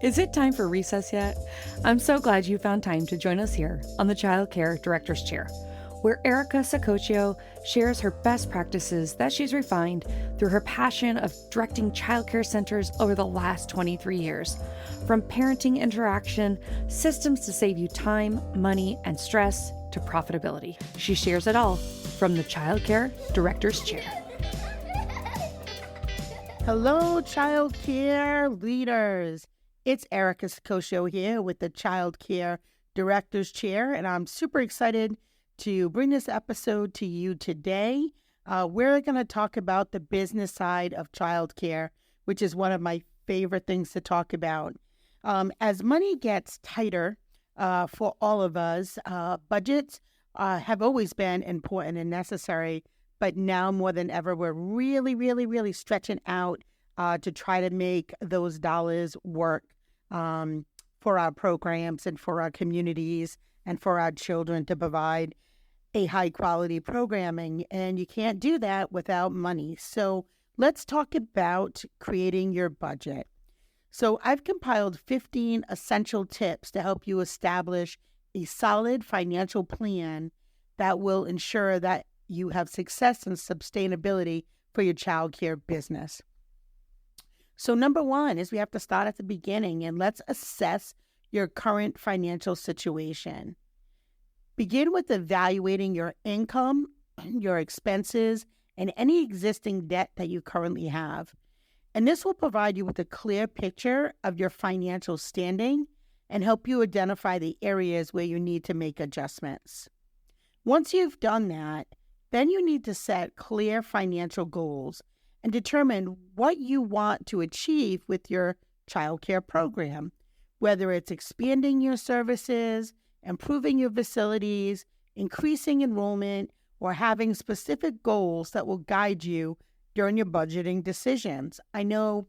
Is it time for recess yet? I'm so glad you found time to join us here on the Child Care Director's Chair, where Erica Sacoccio shares her best practices that she's refined through her passion of directing childcare centers over the last 23 years. From parenting interaction, systems to save you time, money, and stress, to profitability. She shares it all from the Child Care Director's Chair. Hello, child care leaders. It's Erica Sacoccio here with the Child Care Director's Chair, and I'm super excited to bring this episode to you today. We're going to talk about the business side of childcare, which is one of my favorite things to talk about. As money gets tighter for all of us, budgets have always been important and necessary. But now more than ever, we're really stretching out to try to make those dollars work for our programs and for our communities and for our children to provide a high quality programming. And you can't do that without money. So let's talk about creating your budget. So I've compiled 15 essential tips to help you establish a solid financial plan that will ensure that you have success and sustainability for your childcare business. So number one is we have to start at the beginning and let's assess your current financial situation. Begin with evaluating your income, your expenses, and any existing debt that you currently have. And this will provide you with a clear picture of your financial standing and help you identify the areas where you need to make adjustments. Once you've done that, then you need to set clear financial goals and determine what you want to achieve with your childcare program, whether it's expanding your services, improving your facilities, increasing enrollment, or having specific goals that will guide you during your budgeting decisions. I know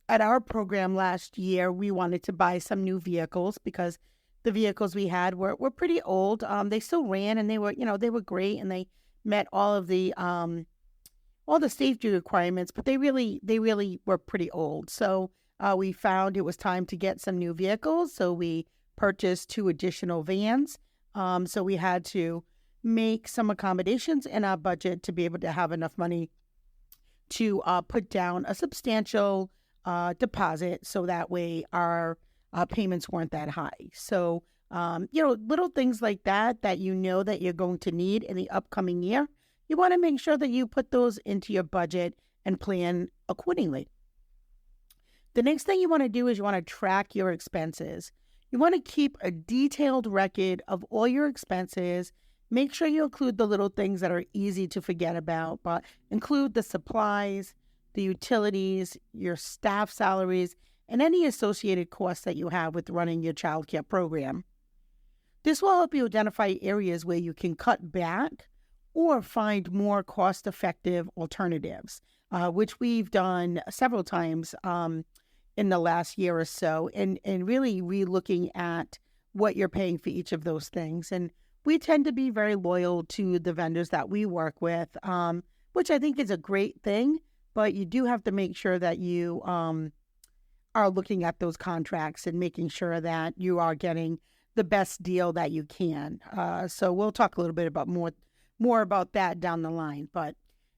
at our program last year, we wanted to buy some new vehicles because the vehicles we had were pretty old. They still ran and they were great and they met all the safety requirements, but they really were pretty old. So we found it was time to get some new vehicles. So we purchased 2 additional vans. So we had to make some accommodations in our budget to be able to have enough money to put down a substantial deposit, so that way our payments weren't that high. So little things like that you know that you're going to need in the upcoming year, you want to make sure that you put those into your budget and plan accordingly. The next thing you want to do is you want to track your expenses. You want to keep a detailed record of all your expenses. Make sure you include the little things that are easy to forget about, but include the supplies, the utilities, your staff salaries, and any associated costs that you have with running your childcare program. This will help you identify areas where you can cut back or find more cost-effective alternatives, which we've done several times in the last year or so, and really re-looking at what you're paying for each of those things. And we tend to be very loyal to the vendors that we work with, which I think is a great thing, but you do have to make sure that you are looking at those contracts and making sure that you are getting the best deal that you can. So we'll talk a little bit about more about that down the line. But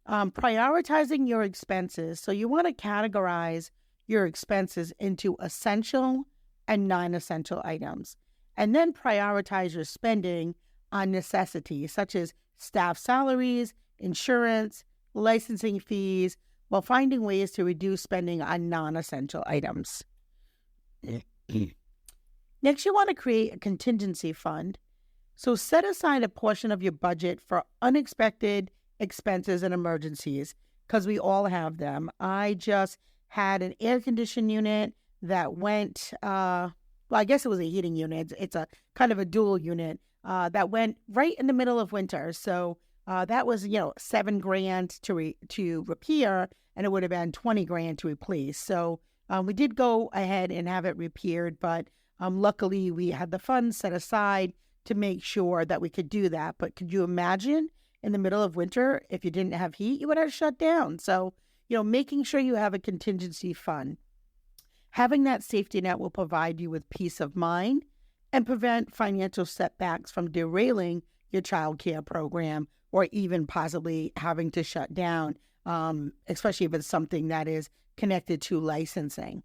prioritizing your expenses. So you want to categorize your expenses into essential and non-essential items. And then prioritize your spending on necessities such as staff salaries, insurance, licensing fees, while finding ways to reduce spending on non-essential items. Next, you want to create a contingency fund. So set aside a portion of your budget for unexpected expenses and emergencies, because we all have them. I just had an air conditioning unit that went, I guess it was a heating unit. It's a kind of a dual unit that went right in the middle of winter. So that was, $7,000 to repair, and it would have been $20,000 to replace. So we did go ahead and have it repaired, but luckily we had the funds set aside to make sure that we could do that. But could you imagine in the middle of winter, if you didn't have heat, you would have shut down. So, making sure you have a contingency fund. Having that safety net will provide you with peace of mind and prevent financial setbacks from derailing your child care program or even possibly having to shut down, especially if it's something that is connected to licensing.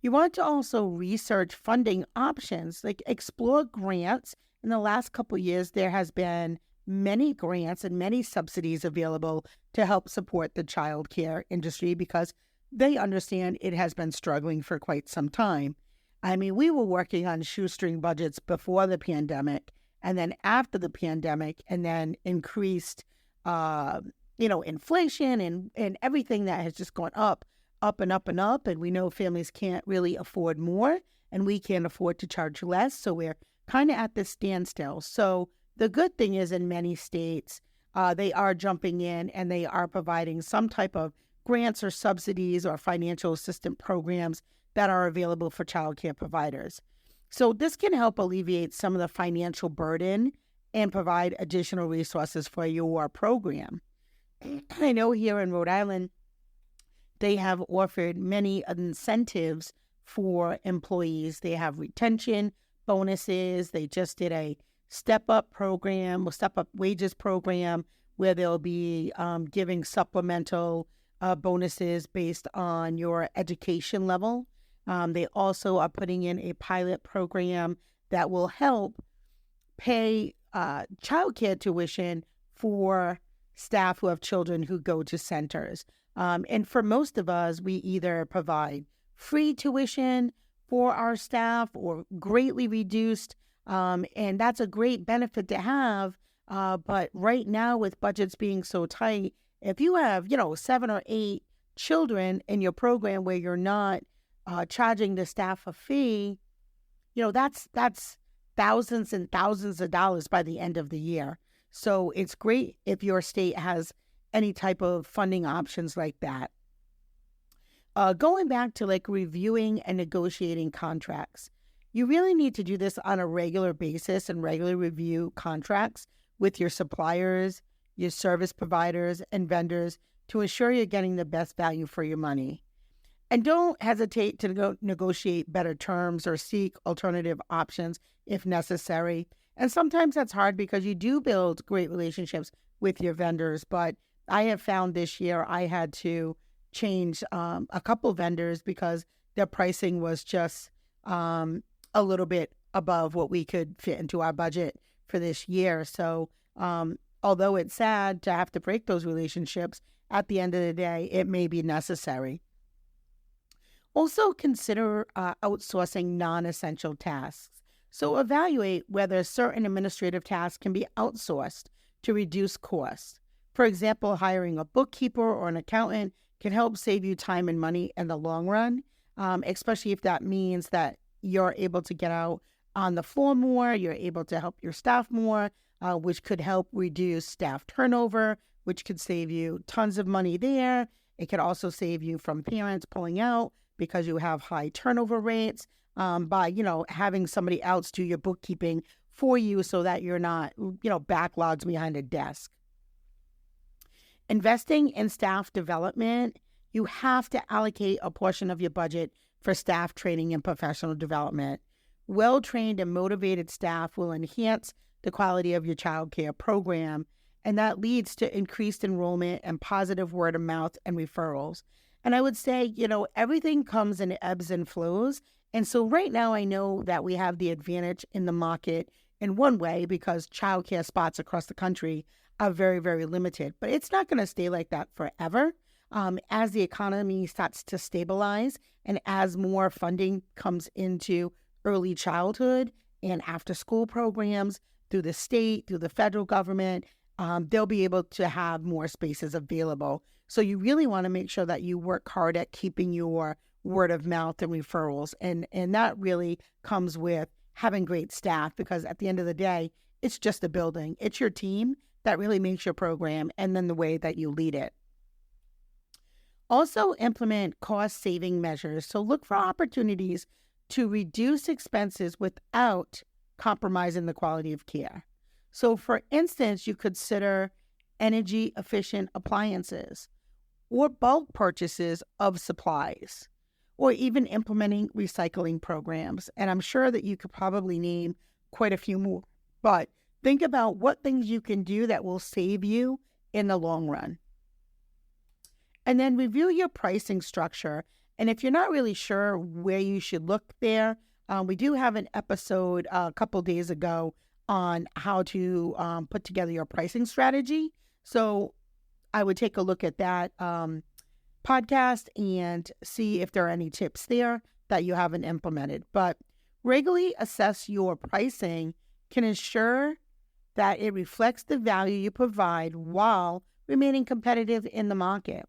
You want to also research funding options, like explore grants. In the last couple of years, there has been many grants and many subsidies available to help support the child care industry because they understand it has been struggling for quite some time. I mean, we were working on shoestring budgets before the pandemic and then after the pandemic, and then increased, inflation and everything that has just gone up and up and up. And we know families can't really afford more and we can't afford to charge less. So we're kind of at this standstill. So the good thing is in many states, they are jumping in and they are providing some type of grants or subsidies or financial assistance programs that are available for child care providers. So this can help alleviate some of the financial burden and provide additional resources for your program. I know here in Rhode Island, they have offered many incentives for employees. They have retention bonuses. They just did a step-up program, or step-up wages program, where they'll be giving supplemental bonuses based on your education level. They also are putting in a pilot program that will help pay childcare tuition for staff who have children who go to centers. And for most of us, we either provide free tuition for our staff or greatly reduced. And that's a great benefit to have. But right now, with budgets being so tight, if you have, 7 or 8 children in your program where you're not charging the staff a fee, that's thousands and thousands of dollars by the end of the year. So it's great if your state has any type of funding options like that. Going back to reviewing and negotiating contracts, you really need to do this on a regular basis and regularly review contracts with your suppliers, your service providers, and vendors to ensure you're getting the best value for your money. And don't hesitate to negotiate better terms or seek alternative options if necessary. And sometimes that's hard because you do build great relationships with your vendors. But I have found this year I had to change a couple vendors because their pricing was just a little bit above what we could fit into our budget for this year. So although it's sad to have to break those relationships, at the end of the day, it may be necessary. Also consider outsourcing non-essential tasks. So evaluate whether certain administrative tasks can be outsourced to reduce costs. For example, hiring a bookkeeper or an accountant can help save you time and money in the long run, especially if that means that you're able to get out on the floor more, you're able to help your staff more, which could help reduce staff turnover, which could save you tons of money there. It could also save you from parents pulling out because you have high turnover rates by, having somebody else do your bookkeeping for you so that you're not, backlogged behind a desk. Investing in staff development, you have to allocate a portion of your budget for staff training and professional development. Well-trained and motivated staff will enhance the quality of your child care program, and that leads to increased enrollment and positive word of mouth and referrals. And I would say, everything comes in ebbs and flows. And so right now I know that we have the advantage in the market in one way because childcare spots across the country are very, very limited. But it's not going to stay like that forever. As the economy starts to stabilize and as more funding comes into early childhood and after school programs through the state, through the federal government, they'll be able to have more spaces available. So you really want to make sure that you work hard at keeping your word of mouth and referrals. And that really comes with having great staff because at the end of the day, it's just a building. It's your team that really makes your program and then the way that you lead it. Also implement cost-saving measures. So look for opportunities to reduce expenses without compromising the quality of care. So for instance, you consider energy-efficient appliances or bulk purchases of supplies or even implementing recycling programs. And I'm sure that you could probably name quite a few more. But think about what things you can do that will save you in the long run. And then review your pricing structure. And if you're not really sure where you should look there, we do have an episode a couple days ago on how to put together your pricing strategy. So I would take a look at that podcast and see if there are any tips there that you haven't implemented. But regularly assess your pricing can ensure that it reflects the value you provide while remaining competitive in the market.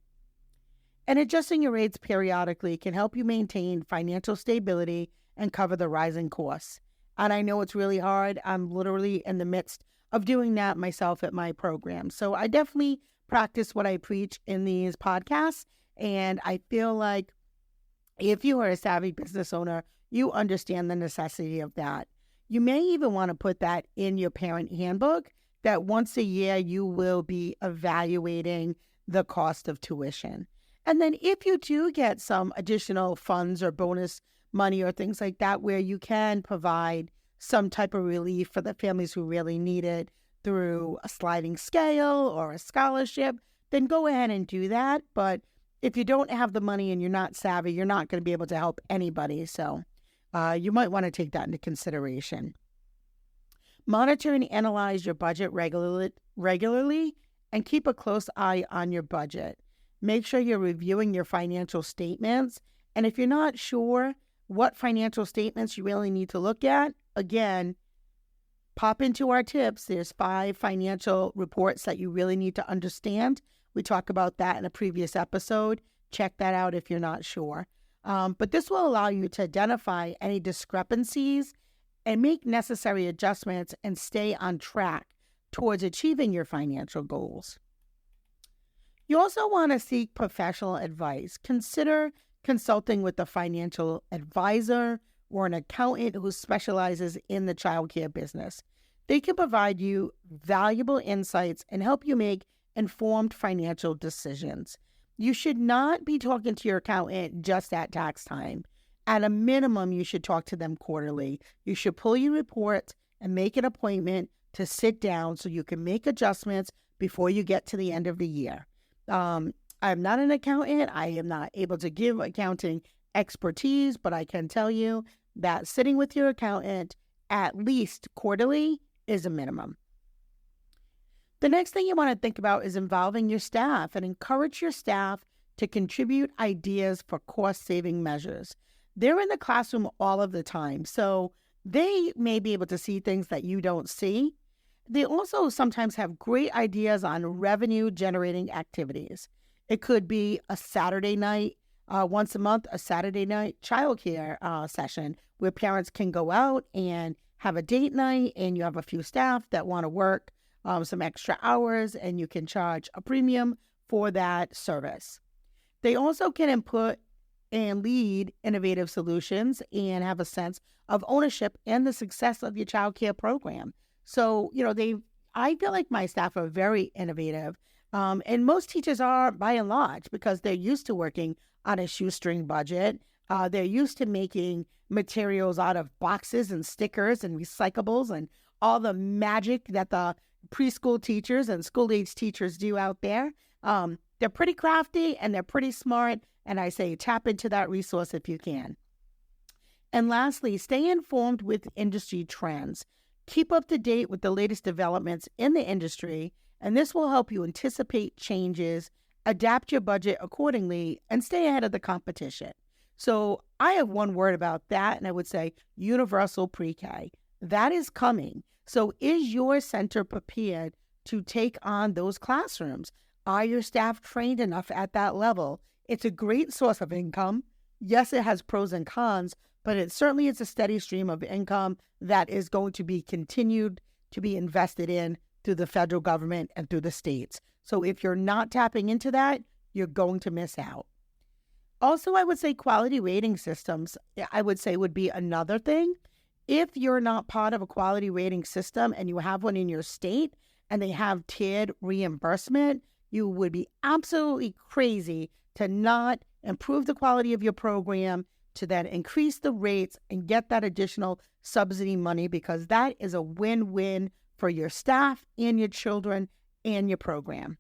And adjusting your rates periodically can help you maintain financial stability and cover the rising costs. And I know it's really hard. I'm literally in the midst of doing that myself at my program. So I definitely practice what I preach in these podcasts. And I feel like if you are a savvy business owner, you understand the necessity of that. You may even want to put that in your parent handbook, that once a year you will be evaluating the cost of tuition. And then if you do get some additional funds or bonus money or things like that, where you can provide some type of relief for the families who really need it through a sliding scale or a scholarship, then go ahead and do that. But if you don't have the money and you're not savvy, you're not going to be able to help anybody. So you might want to take that into consideration. Monitor and analyze your budget regularly and keep a close eye on your budget. Make sure you're reviewing your financial statements. And if you're not sure what financial statements you really need to look at, again, pop into our tips. There's 5 financial reports that you really need to understand. We talk about that in a previous episode. Check that out if you're not sure. But this will allow you to identify any discrepancies and make necessary adjustments and stay on track towards achieving your financial goals. You also want to seek professional advice. Consider consulting with a financial advisor or an accountant who specializes in the childcare business. They can provide you valuable insights and help you make informed financial decisions. You should not be talking to your accountant just at tax time. At a minimum, you should talk to them quarterly. You should pull your report and make an appointment to sit down so you can make adjustments before you get to the end of the year. I'm not an accountant. I am not able to give accounting expertise, but I can tell you that sitting with your accountant at least quarterly is a minimum. The next thing you want to think about is involving your staff and encourage your staff to contribute ideas for cost-saving measures. They're in the classroom all of the time, so they may be able to see things that you don't see. They also sometimes have great ideas on revenue-generating activities. It could be a Saturday night, once a month, a Saturday night childcare session where parents can go out and have a date night, and you have a few staff that want to work some extra hours, and you can charge a premium for that service. They also can input and lead innovative solutions and have a sense of ownership in the success of your childcare program. So, I feel like my staff are very innovative. And most teachers are by and large because they're used to working on a shoestring budget. They're used to making materials out of boxes and stickers and recyclables and all the magic that the preschool teachers and school-age teachers do out there. They're pretty crafty and they're pretty smart. And I say tap into that resource if you can. And lastly, stay informed with industry trends. Keep up to date with the latest developments in the industry, and this will help you anticipate changes, adapt your budget accordingly, and stay ahead of the competition. So I have one word about that, and I would say universal pre-K. That is coming. So is your center prepared to take on those classrooms? Are your staff trained enough at that level? It's a great source of income. Yes, it has pros and cons, but it certainly is a steady stream of income that is going to be continued to be invested in through the federal government and through the states. So if you're not tapping into that, you're going to miss out. Also, I would say quality rating systems, I would say would be another thing. If you're not part of a quality rating system and you have one in your state and they have tiered reimbursement, you would be absolutely crazy to not improve the quality of your program, to then increase the rates and get that additional subsidy money, because that is a win-win for your staff and your children and your program.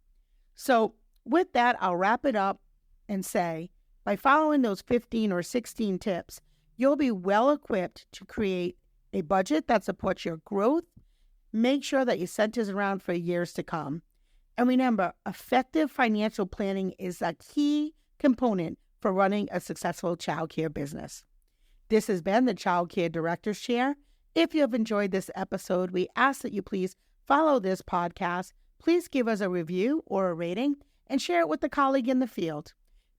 So with that, I'll wrap it up and say, by following those 15 or 16 tips, you'll be well equipped to create a budget that supports your growth. Make sure that your center's around for years to come. And remember, effective financial planning is a key component for running a successful childcare business. This has been the Child Care Director's Chair. If you have enjoyed this episode, we ask that you please follow this podcast. Please give us a review or a rating and share it with a colleague in the field.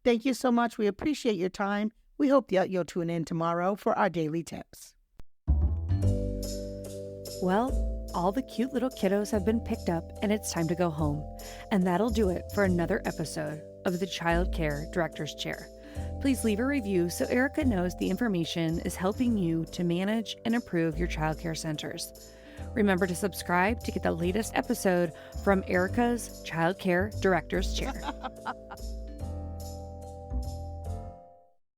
Thank you so much. We appreciate your time. We hope that you'll tune in tomorrow for our daily tips. Well, all the cute little kiddos have been picked up and it's time to go home. And that'll do it for another episode of the Child Care Director's Chair. Please leave a review so Erica knows the information is helping you to manage and improve your childcare centers. Remember to subscribe to get the latest episode from Erica's Child Care Director's Chair.